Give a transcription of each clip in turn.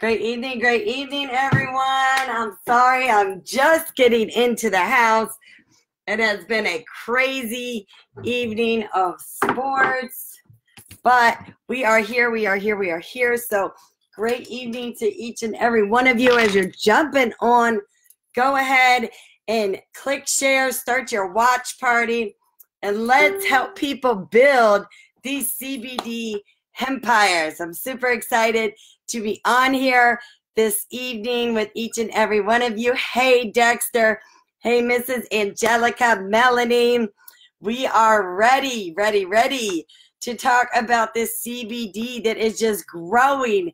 Great evening, everyone. I'm sorry, I'm just getting into the house. It has been a crazy evening of sports, but we are here. So great evening to each and every one of you. As you're jumping on, go ahead and click share, start your watch party, and let's help people build these CBD empires. I'm super excited to be on here this evening with each and every one of you. Hey, Dexter. Hey, Mrs. Angelica, Melanie. We are ready to talk about this CBD that is just growing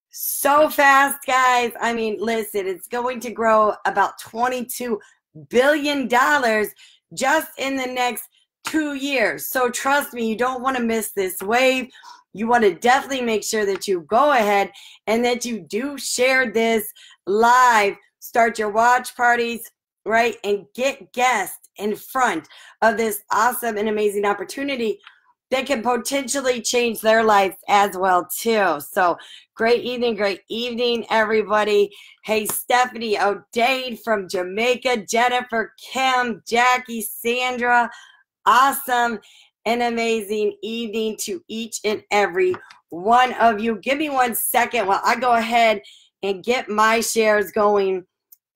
so fast, guys. I mean, listen, it's going to grow about $22 billion just in the next 2 years. So trust me, you don't want to miss this wave. You want to definitely make sure that you go ahead and that you do share this live. Start your watch parties, right? And get guests in front of this awesome and amazing opportunity that can potentially change their lives as well, too. So great evening, everybody. Hey, Stephanie O'Dane from Jamaica, Jennifer, Kim, Jackie, Sandra. Awesome and amazing evening to each and every one of you. Give me 1 second while I go ahead and get my shares going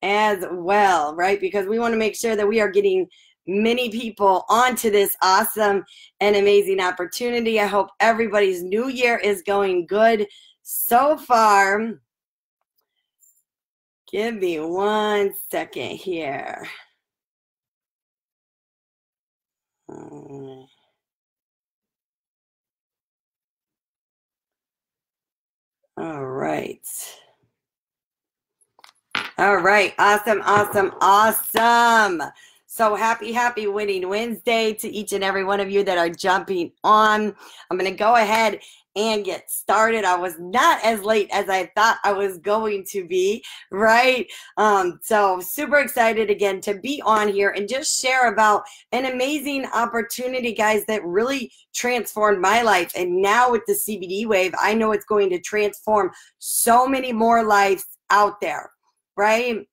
as well, right? Because we want to make sure that we are getting many people onto this awesome and amazing opportunity. I hope everybody's new year is going good so far. Give me 1 second here. All right. Awesome. So happy Winning Wednesday to each and every one of you that are jumping on. I'm going to go ahead and get started. I was not as late as I thought I was going to be, right? So super excited again to be on here and just share about an amazing opportunity, guys, that really transformed my life. And now with the CBD wave, I know it's going to transform so many more lives out there, right?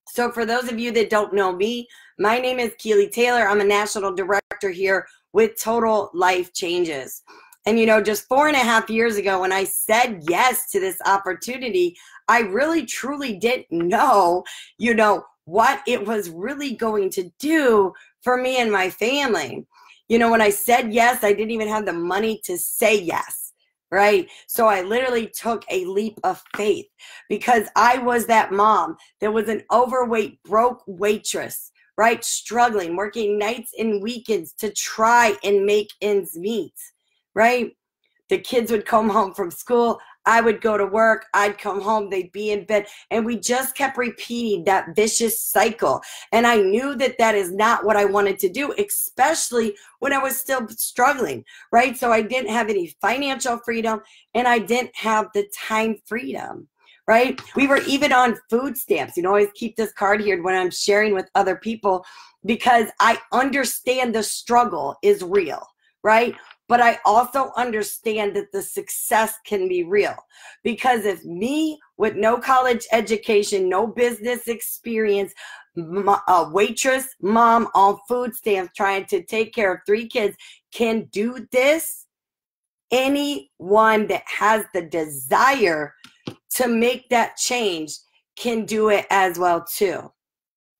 So for those of you that don't know me, my name is Keely Taylor. I'm a national director here with Total Life Changes. And, you know, just 4.5 years ago when I said yes to this opportunity, I really, truly didn't know, you know, what it was really going to do for me and my family. You know, when I said yes, I didn't even have the money to say yes, right? So I literally took a leap of faith because I was that mom that was an overweight, broke waitress, right? Struggling, working nights and weekends to try and make ends meet. Right? The kids would come home from school. I would go to work. I'd come home. They'd be in bed. And we just kept repeating that vicious cycle. And I knew that that is not what I wanted to do, especially when I was still struggling, right? So I didn't have any financial freedom and I didn't have the time freedom, right? We were even on food stamps. You know, I always keep this card here when I'm sharing with other people because I understand the struggle is real, right? But I also understand that the success can be real. Because if me with no college education, no business experience, a waitress, mom on food stamps trying to take care of 3 kids can do this, anyone that has the desire to make that change can do it as well too.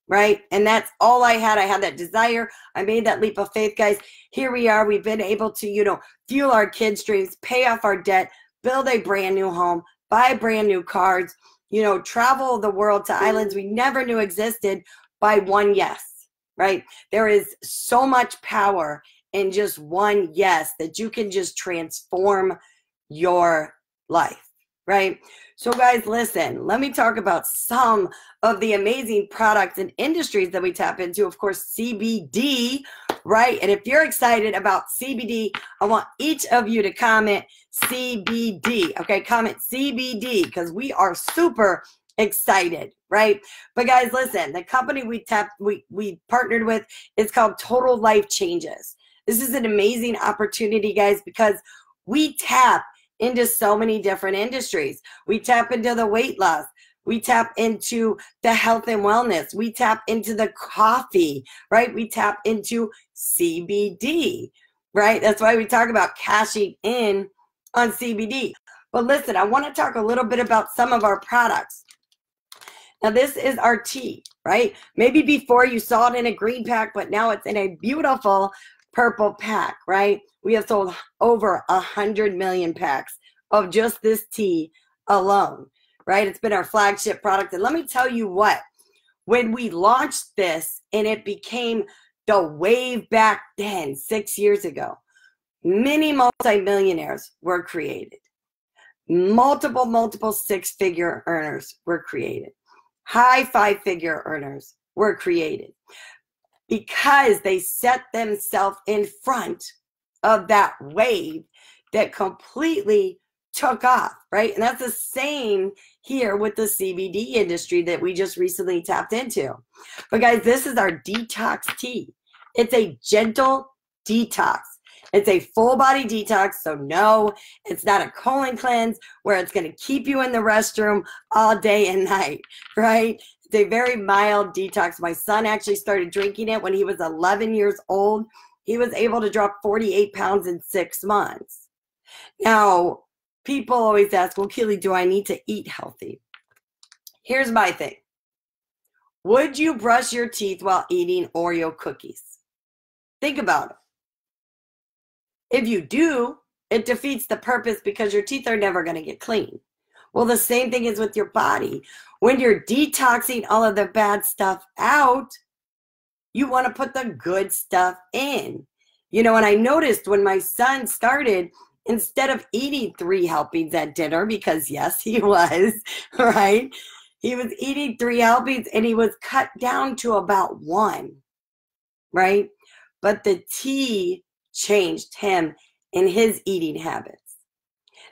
Right? And that's all I had. I had that desire. I made that leap of faith, guys. Here we are. We've been able to, you know, fuel our kids' dreams, pay off our debt, build a brand new home, buy brand new cars, you know, travel the world to islands we never knew existed by one yes, right? There is so much power in just one yes that you can just transform your life, right? So guys, listen, let me talk about some of the amazing products and industries that we tap into. Of course, CBD, right? And if you're excited about CBD, I want each of you to comment CBD, okay? Comment CBD because we are super excited, right? But guys, listen, the company we partnered with is called Total Life Changes. This is an amazing opportunity, guys, because we tap into so many different industries. We tap into the weight loss. We tap into the health and wellness. We tap into the coffee, right? We tap into CBD, right? That's why we talk about cashing in on CBD. But listen, I want to talk a little bit about some of our products. Now, this is our tea, right? Maybe before you saw it in a green pack, but now it's in a beautiful purple pack, right? We have sold over 100 million packs of just this tea alone, right? It's been our flagship product. And let me tell you what, when we launched this and it became the wave back then, 6 years ago, many multimillionaires were created. Multiple six-figure earners were created. High five-figure earners were created because they set themselves in front of that wave that completely took off, right? And that's the same here with the CBD industry that we just recently tapped into. But guys, this is our detox tea. It's a gentle detox. It's a full body detox, so no, it's not a colon cleanse where it's going to keep you in the restroom all day and night, right? It's a very mild detox. My son actually started drinking it when he was 11 years old. He was able to drop 48 pounds in 6 months. Now, people always ask, well, Keely, do I need to eat healthy? Here's my thing. Would you brush your teeth while eating Oreo cookies? Think about it. If you do, it defeats the purpose because your teeth are never going to get clean. Well, the same thing is with your body. When you're detoxing all of the bad stuff out, you want to put the good stuff in. You know, and I noticed when my son started, instead of eating 3 helpings at dinner, because yes, he was, right? He was eating 3 helpings and he was cut down to about 1, right? But the tea changed him in his eating habits.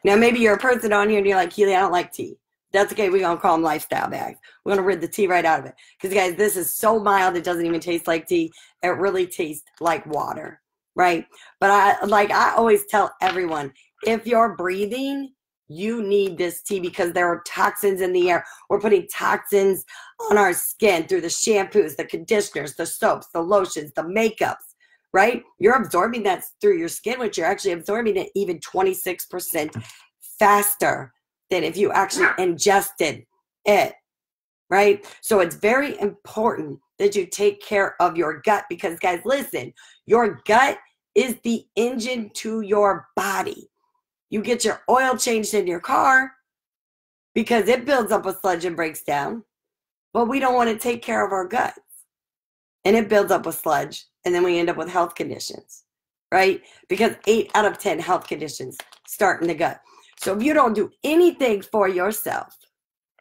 Now, maybe you're a person on here and you're like, Keely, I don't like tea. That's okay. We're going to call them lifestyle bags. We're going to rid the tea right out of it. Because, guys, this is so mild, it doesn't even taste like tea. It really tastes like water, right? But I always tell everyone, if you're breathing, you need this tea because there are toxins in the air. We're putting toxins on our skin through the shampoos, the conditioners, the soaps, the lotions, the makeups, right? You're absorbing that through your skin, which you're actually absorbing it even 26% faster than if you actually ingested it, right? So it's very important that you take care of your gut because, guys, listen, your gut is the engine to your body. You get your oil changed in your car because it builds up with sludge and breaks down, but we don't want to take care of our guts. And it builds up with sludge, and then we end up with health conditions, right? Because 8 out of 10 health conditions start in the gut. So if you don't do anything for yourself,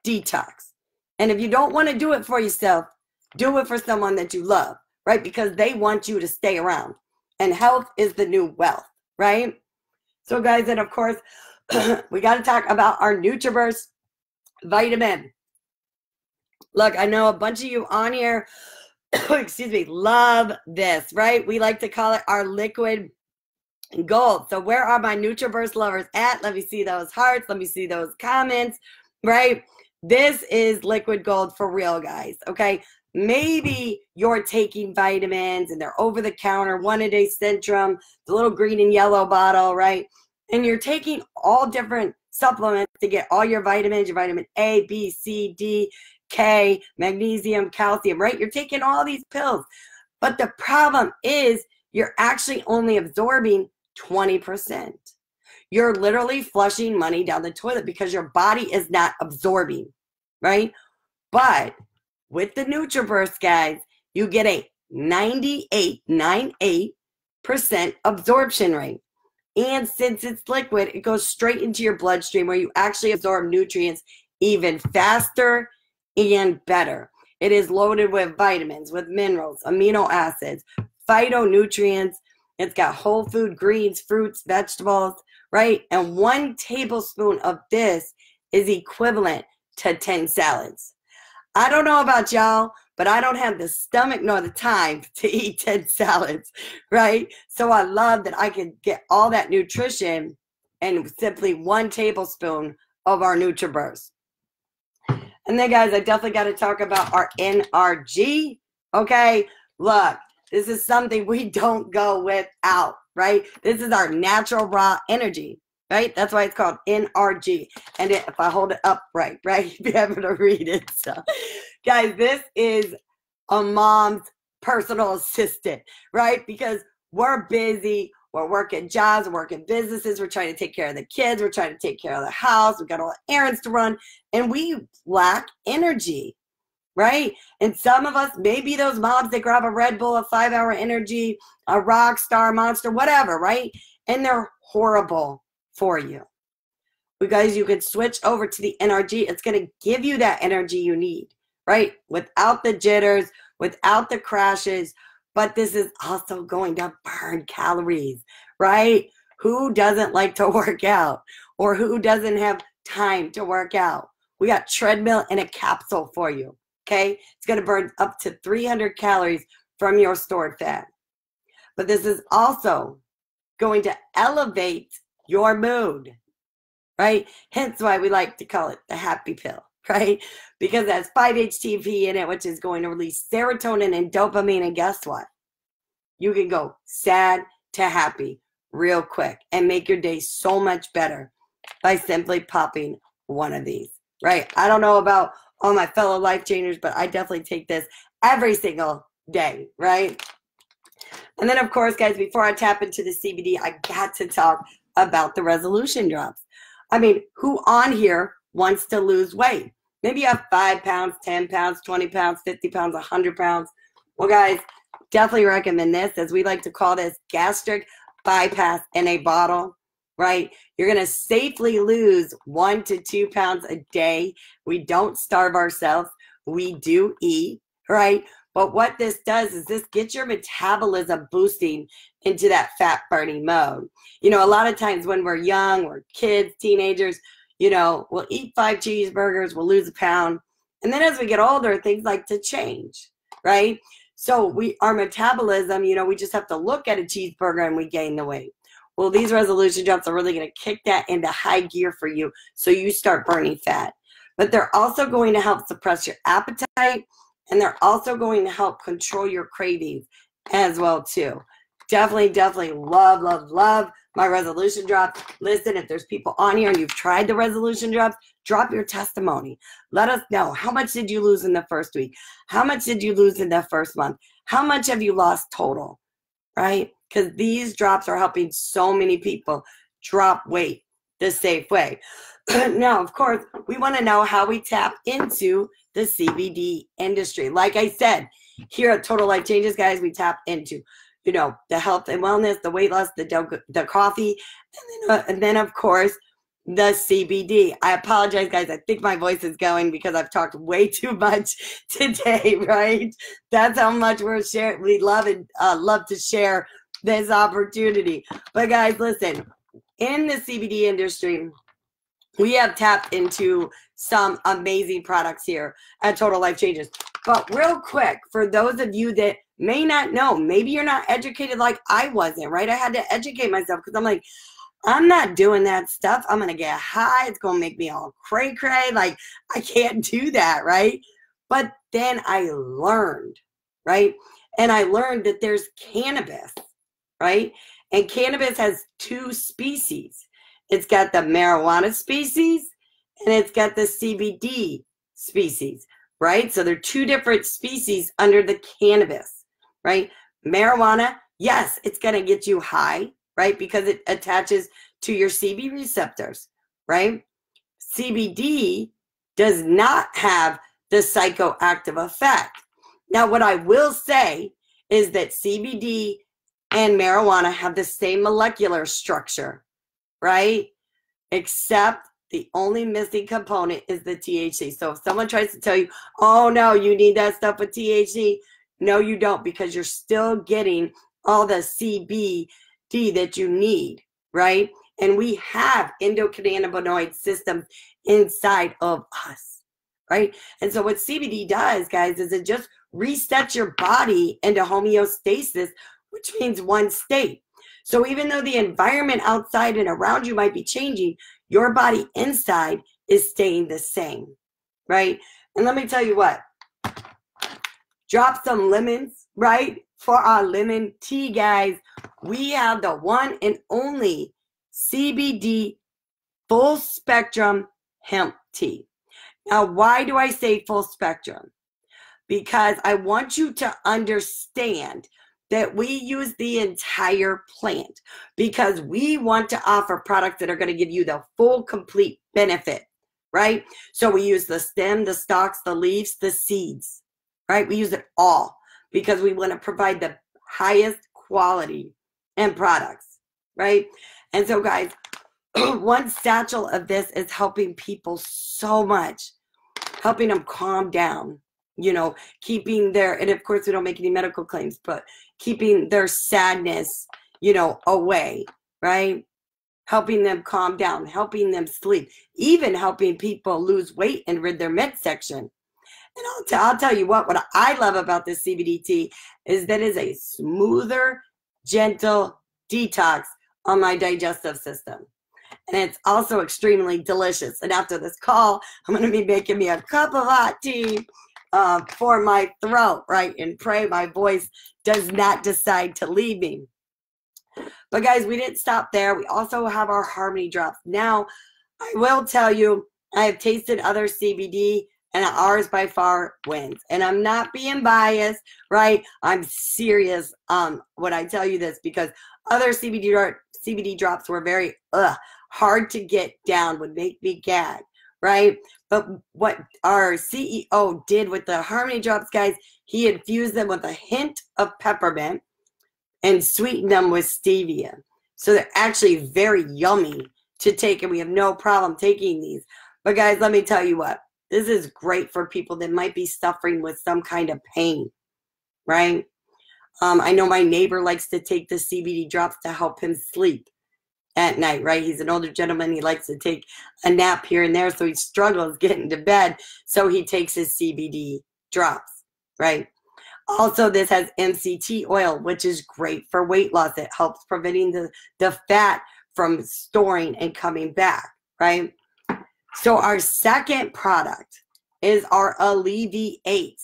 detox. And if you don't want to do it for yourself, do it for someone that you love, right? Because they want you to stay around. And health is the new wealth, right? So guys, and of course, we got to talk about our NutriBurst vitamin. Look, I know a bunch of you on here, excuse me, love this, right? We like to call it our liquid gold. So where are my NutriBurst lovers at? Let me see those hearts. Let me see those comments, right? This is liquid gold for real, guys, okay? Maybe you're taking vitamins and they're over the counter, 1-a-day Centrum, the little green and yellow bottle, right? And you're taking all different supplements to get all your vitamins, your vitamin A, B, C, D, K, magnesium, calcium, right? You're taking all these pills. But the problem is you're actually only absorbing 20%. You're literally flushing money down the toilet because your body is not absorbing, right? But with the NutriBurst, guys, you get a 98% absorption rate. And since it's liquid, it goes straight into your bloodstream where you actually absorb nutrients even faster and better. It is loaded with vitamins, with minerals, amino acids, phytonutrients. It's got whole food greens, fruits, vegetables, right? And 1 tablespoon of this is equivalent to 10 salads. I don't know about y'all, but I don't have the stomach nor the time to eat 10 salads, right? So I love that I can get all that nutrition and simply 1 tablespoon of our NutriBurst. And then, guys, I definitely got to talk about our NRG. Okay, look, this is something we don't go without, right? This is our natural raw energy, right? That's why it's called NRG. And if I hold it up right, you'll be able to read it. So, guys, this is a mom's personal assistant, right? Because we're busy. We're working jobs, we're working businesses, we're trying to take care of the kids, we're trying to take care of the house, we've got all the errands to run, and we lack energy, right? And some of us may be those moms that grab a Red Bull, a 5-hour energy, a Rockstar, Monster, whatever, right? And they're horrible for you. You guys, you can switch over to the NRG. It's going to give you that energy you need, right? Without the jitters, without the crashes. But this is also going to burn calories, right? Who doesn't like to work out, or who doesn't have time to work out? We got treadmill and a capsule for you, okay? It's going to burn up to 300 calories from your stored fat. But this is also going to elevate your mood, right? Hence why we like to call it the happy pill, right? Because it has 5-HTP in it, which is going to release serotonin and dopamine. And guess what? You can go sad to happy real quick and make your day so much better by simply popping one of these, right? I don't know about all my fellow life changers, but I definitely take this every single day, right? And then, of course, guys, before I tap into the CBD, I got to talk about the resolution drops. I mean, who on here wants to lose weight? Maybe you have 5 pounds, 10 pounds, 20 pounds, 50 pounds, 100 pounds. Well, guys, definitely recommend this, as we like to call this gastric bypass in a bottle, right? You're going to safely lose 1 to 2 pounds a day. We don't starve ourselves. We do eat, right? But what this does is this gets your metabolism boosting into that fat burning mode. You know, a lot of times when we're young, we're kids, teenagers, you know, we'll eat 5 cheeseburgers, we'll lose a pound. And then as we get older, things like to change, right? So our metabolism, you know, we just have to look at a cheeseburger and we gain the weight. Well, these resolution drops are really going to kick that into high gear for you, so you start burning fat. But they're also going to help suppress your appetite, and they're also going to help control your cravings as well too. Definitely love my resolution drops. Listen, if there's people on here and you've tried the resolution drops, drop your testimony. Let us know, how much did you lose in the first week? How much did you lose in the first month? How much have you lost total, right? Because these drops are helping so many people drop weight the safe way. Now, of course, we want to know how we tap into the CBD industry. Like I said, here at Total Life Changes, guys, we tap into, you know, the health and wellness, the weight loss, the coffee, and then of course, the CBD. I apologize, guys. I think my voice is going because I've talked way too much today, right? That's how much we're sharing. We love to share this opportunity. But guys, listen, in the CBD industry, we have tapped into some amazing products here at Total Life Changes. But real quick, for those of you that may not know, maybe you're not educated like I wasn't, right? I had to educate myself because I'm like, I'm not doing that stuff. I'm going to get high. It's going to make me all cray-cray. Like, I can't do that, right? But then I learned, right? And I learned that there's cannabis, right? And cannabis has 2 species. It's got the marijuana species and it's got the CBD species, right? So they're 2 different species under the cannabis, right? Marijuana, yes, it's going to get you high, right? Because it attaches to your CB receptors, right? CBD does not have the psychoactive effect. Now, what I will say is that CBD and marijuana have the same molecular structure, right? Except the only missing component is the THC. So if someone tries to tell you, oh no, you need that stuff with THC, no, you don't, because you're still getting all the CBD that you need, right? And we have endocannabinoid systems inside of us, right? And so what CBD does, guys, is it just resets your body into homeostasis, which means one state. So even though the environment outside and around you might be changing, your body inside is staying the same, right? And let me tell you what, drop some lemons, right? For our lemon tea, guys, we have the one and only CBD full spectrum hemp tea. Now, why do I say full spectrum? Because I want you to understand that we use the entire plant, because we want to offer products that are going to give you the full, complete benefit, right? So we use the stem, the stalks, the leaves, the seeds, right? We use it all because we want to provide the highest quality and products, right? And so, guys, one satchel of this is helping people so much, helping them calm down, you know, keeping their, and of course we don't make any medical claims, but keeping their sadness, you know, away, right? Helping them calm down, helping them sleep, even helping people lose weight and rid their midsection. And I'll tell you what I love about this CBD tea is that it is a smoother, gentle detox on my digestive system. And it's also extremely delicious. And after this call, I'm going to be making me a cup of hot tea for my throat, right? And pray my voice does not decide to leave me. But guys, we didn't stop there. We also have our Harmony Drops. Now, I will tell you, I have tasted other CBD, and ours by far wins. And I'm not being biased, right? I'm serious when I tell you this, because other CBD drops were very hard to get down, would make me gag, right? But what our CEO did with the Harmony Drops, guys, he infused them with a hint of peppermint and sweetened them with stevia. So they're actually very yummy to take, and we have no problem taking these. But guys, let me tell you what, this is great for people that might be suffering with some kind of pain, right? I know my neighbor likes to take the CBD drops to help him sleep at night, right? He's an older gentleman. He likes to take a nap here and there, so he struggles getting to bed. So he takes his CBD drops, right? Also, this has MCT oil, which is great for weight loss. It helps preventing the fat from storing and coming back, right? So our second product is our Alleviate.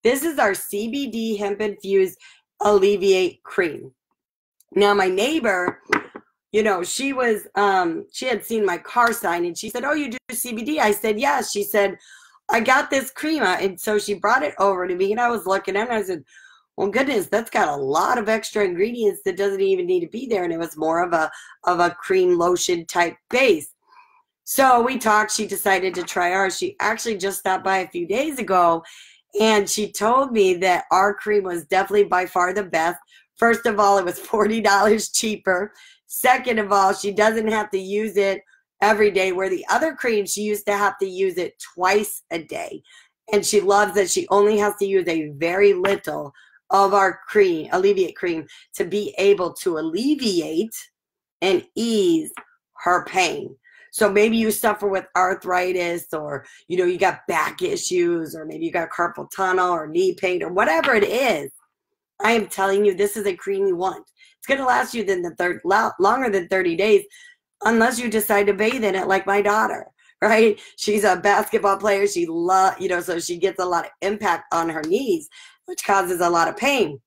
This is our CBD hemp-infused Alleviate cream. Now, my neighbor, you know, she had seen my car sign, and she said, "Oh, you do CBD?" I said, "Yes." She said, "I got this cream." And so she brought it over to me, and I was looking at it, and I said, "Well, goodness, that's got a lot of extra ingredients that doesn't even need to be there." And it was more of a cream lotion type base. So we talked. She decided to try ours. She actually just stopped by a few days ago, and she told me that our cream was definitely by far the best. First of all, it was $40 cheaper. Second of all, she doesn't have to use it every day, where the other cream, she used to have to use it twice a day. And she loves that she only has to use a very little of our cream, Alleviate cream, to be able to alleviate and ease her pain. So maybe you suffer with arthritis, or, you know, you got back issues, or maybe you got carpal tunnel or knee pain or whatever it is. I am telling you, this is a cream you want. It's going to last you longer than 30 days, unless you decide to bathe in it like my daughter, right? She's a basketball player. She so she gets a lot of impact on her knees, which causes a lot of pain.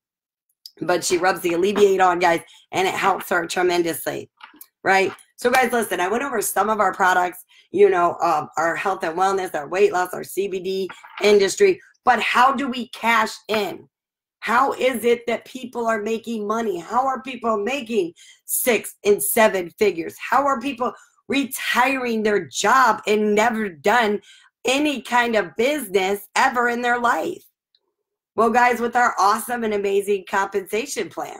But she rubs the Alleviate on, guys, and it helps her tremendously, right? So guys, listen, I went over some of our products, you know, our health and wellness, our weight loss, our CBD industry, but how do we cash in? How is it that people are making money? How are people making 6 and 7 figures? How are people retiring their job and never done any kind of business ever in their life? Well, guys, with our awesome and amazing compensation plan,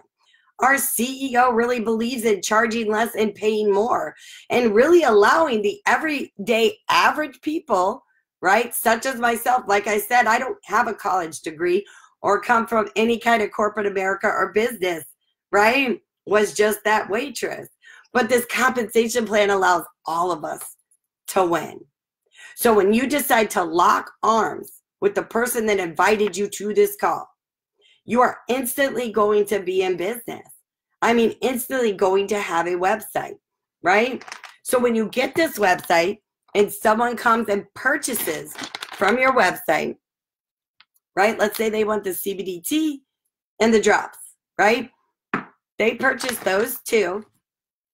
our CEO really believes in charging less and paying more, and really allowing the everyday average people, right, such as myself. Like I said, I don't have a college degree or come from any kind of corporate America or business, right? Was just that waitress. But this compensation plan allows all of us to win. So when you decide to lock arms with the person that invited you to this call, you are instantly going to be in business. I mean, instantly going to have a website, right? So when you get this website and someone comes and purchases from your website, right? Let's say they want the CBD tea and the drops, right? They purchase those two.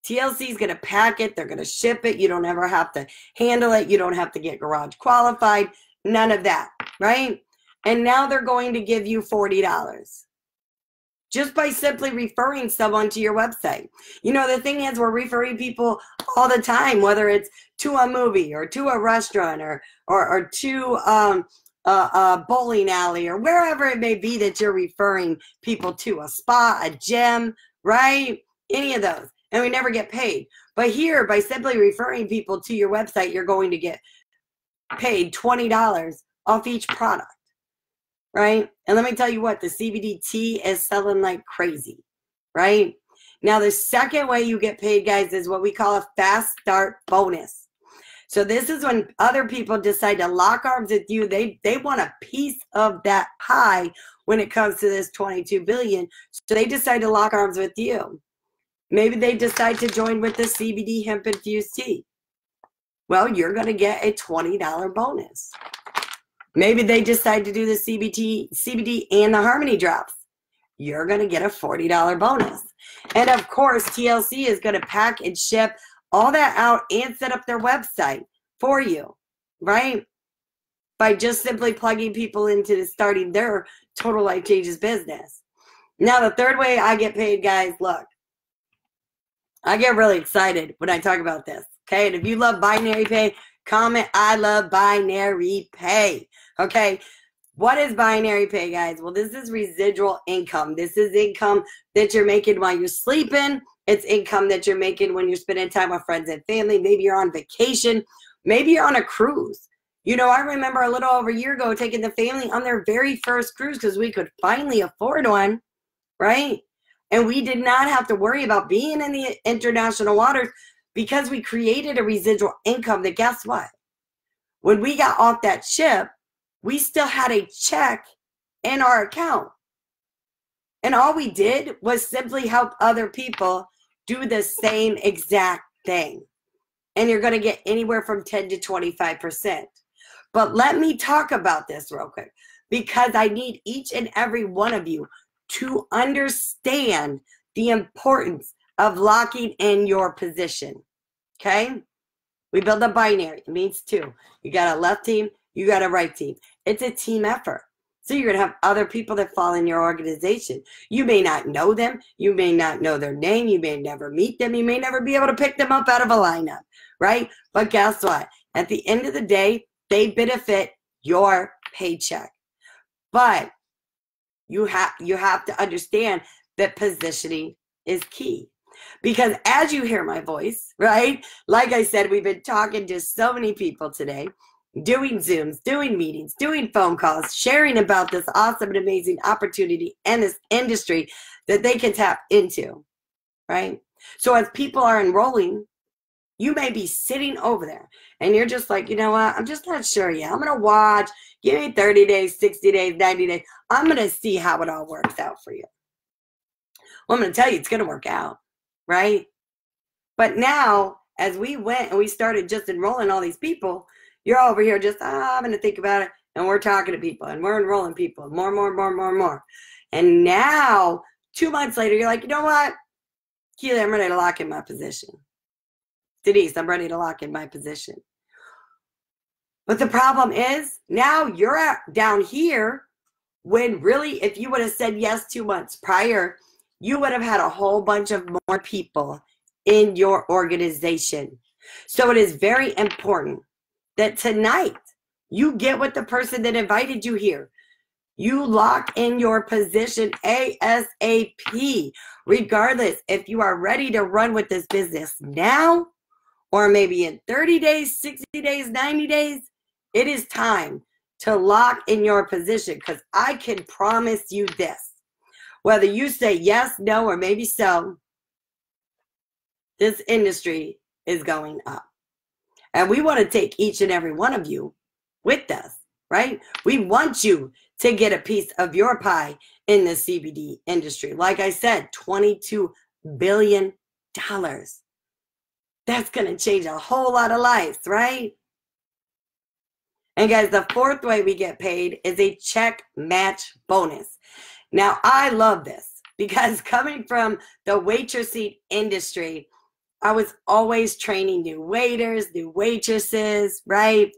TLC is going to pack it. They're going to ship it. You don't ever have to handle it. You don't have to get garage qualified. None of that, right? And now they're going to give you $40 just by simply referring someone to your website. You know, the thing is, we're referring people all the time, whether it's to a movie or to a restaurant or to a bowling alley or wherever it may be that you're referring people to, a spa, a gym, right? Any of those. And we never get paid. But here, by simply referring people to your website, you're going to get paid $20 off each product, right? And let me tell you what, the CBD tea is selling like crazy, right? Now, the second way you get paid, guys, is what we call a fast start bonus. So this is when other people decide to lock arms with you. They want a piece of that pie when it comes to this $22 billion. So they decide to lock arms with you. Maybe they decide to join with the CBD hemp infused tea. Well, you're going to get a $20 bonus. Maybe they decide to do the CBD and the Harmony drops. You're going to get a $40 bonus. And of course, TLC is going to pack and ship all that out and set up their website for you, right? By just simply plugging people into starting their Total Life Changes business. Now, the third way I get paid, guys, look. I get really excited when I talk about this, okay? And if you love binary pay, comment, I love binary pay, okay? What is binary pay, guys? Well, this is residual income. This is income that you're making while you're sleeping. It's income that you're making when you're spending time with friends and family. Maybe you're on vacation. Maybe you're on a cruise. You know, I remember a little over a year ago taking the family on their very first cruise because we could finally afford one, right? And we did not have to worry about being in the international waters because we created a residual income that, guess what? When we got off that ship, we still had a check in our account. And all we did was simply help other people do the same exact thing. And you're going to get anywhere from 10 to 25%. But let me talk about this real quick because I need each and every one of you to understand the importance of locking in your position, okay? We build a binary. It means two. You got a left team, you got a right team. It's a team effort. So you're going to have other people that fall in your organization. You may not know them. You may not know their name. You may never meet them. You may never be able to pick them up out of a lineup, right? But guess what? At the end of the day, they benefit your paycheck. But you have to understand that positioning is key. Because as you hear my voice, right? Like I said, we've been talking to so many people today, doing Zooms, doing meetings, doing phone calls, sharing about this awesome and amazing opportunity and this industry that they can tap into, right? So as people are enrolling, you may be sitting over there and you're just like, you know what? I'm just not sure yet. I'm going to watch. Give me 30 days, 60 days, 90 days. I'm going to see how it all works out for you. Well, I'm going to tell you, it's going to work out, right? But now, as we went and we started just enrolling all these people, you're over here just, I'm going to think about it. And we're talking to people and we're enrolling people more. And now, 2 months later, you're like, you know what? Keely, I'm ready to lock in my position. Denise, I'm ready to lock in my position. But the problem is now you're down here when really, if you would have said yes 2 months prior, you would have had a whole bunch of more people in your organization. So it is very important that tonight you get with the person that invited you here. You lock in your position ASAP, regardless if you are ready to run with this business now or maybe in 30 days, 60 days, 90 days. It is time to lock in your position because I can promise you this. Whether you say yes, no, or maybe so, this industry is going up. And we want to take each and every one of you with us, right? We want you to get a piece of your pie in the CBD industry. Like I said, $22 billion. That's going to change a whole lot of lives, right? And guys, the fourth way we get paid is a check match bonus. Now, I love this because coming from the waitressing industry, I was always training new waiters, new waitresses, right?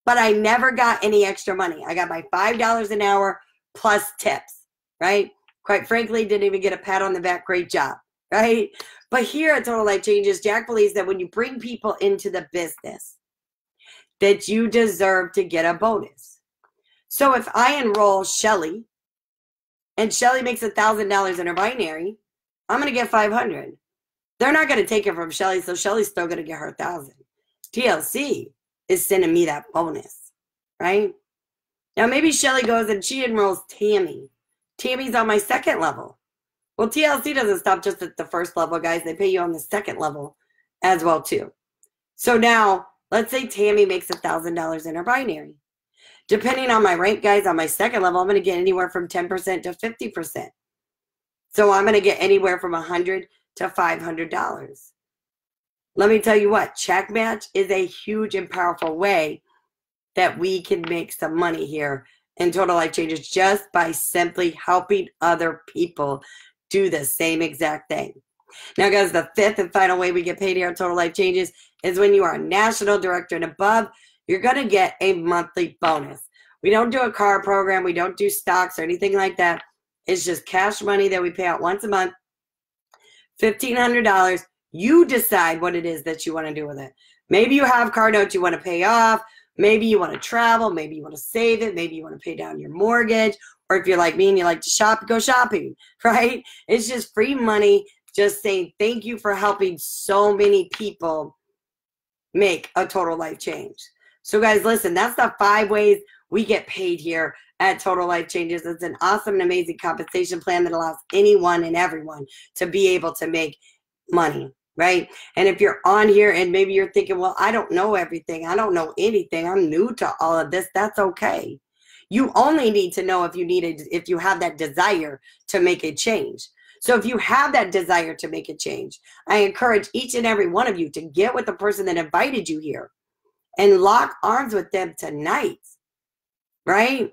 But I never got any extra money. I got my $5 an hour plus tips, right? Quite frankly, didn't even get a pat on the back. Great job, right? But here at Total Life Changes, Jack believes that when you bring people into the business, that you deserve to get a bonus. So if I enroll Shelly and Shelly makes $1,000 in her binary, I'm going to get $500. They're not going to take it from Shelly, so Shelly's still going to get her $1,000. TLC is sending me that bonus, right? Now maybe Shelly goes and she enrolls Tammy. Tammy's on my second level. Well, TLC doesn't stop just at the first level, guys. They pay you on the second level as well, too. So now, let's say Tammy makes $1,000 in her binary. Depending on my rank, guys, on my second level, I'm going to get anywhere from 10% to 50%. So I'm going to get anywhere from $100 to $500. Let me tell you what, check match is a huge and powerful way that we can make some money here in Total Life Changes just by simply helping other people do the same exact thing. Now, guys, the fifth and final way we get paid here at Total Life Changes is when you are a national director and above, you're going to get a monthly bonus. We don't do a car program. We don't do stocks or anything like that. It's just cash money that we pay out once a month, $1,500. You decide what it is that you want to do with it. Maybe you have car notes you want to pay off. Maybe you want to travel. Maybe you want to save it. Maybe you want to pay down your mortgage. Or if you're like me and you like to shop, go shopping, right? It's just free money, just saying thank you for helping so many people make a total life change. So guys, listen, that's the 5 ways we get paid here at Total Life Changes. It's an awesome and amazing compensation plan that allows anyone and everyone to be able to make money, right? And if you're on here and maybe you're thinking, well, I don't know everything. I don't know anything. I'm new to all of this. That's okay. You only need to know if you have that desire to make a change. So if you have that desire to make a change, I encourage each and every one of you to get with the person that invited you here and lock arms with them tonight, right?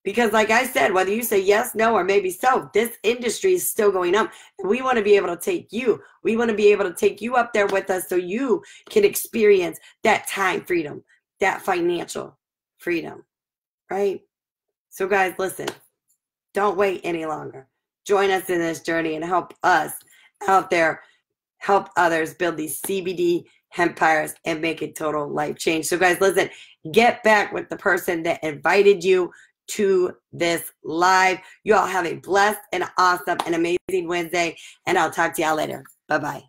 Because like I said, whether you say yes, no, or maybe so, this industry is still going up. And we want to be able to take you. We want to be able to take you up there with us so you can experience that time freedom, that financial freedom, right? So guys, listen, don't wait any longer. Join us in this journey and help us out there, help others build these CBD empires and make a total life change. So guys, listen, get back with the person that invited you to this live. You all have a blessed and awesome and amazing Wednesday, and I'll talk to y'all later. Bye-bye.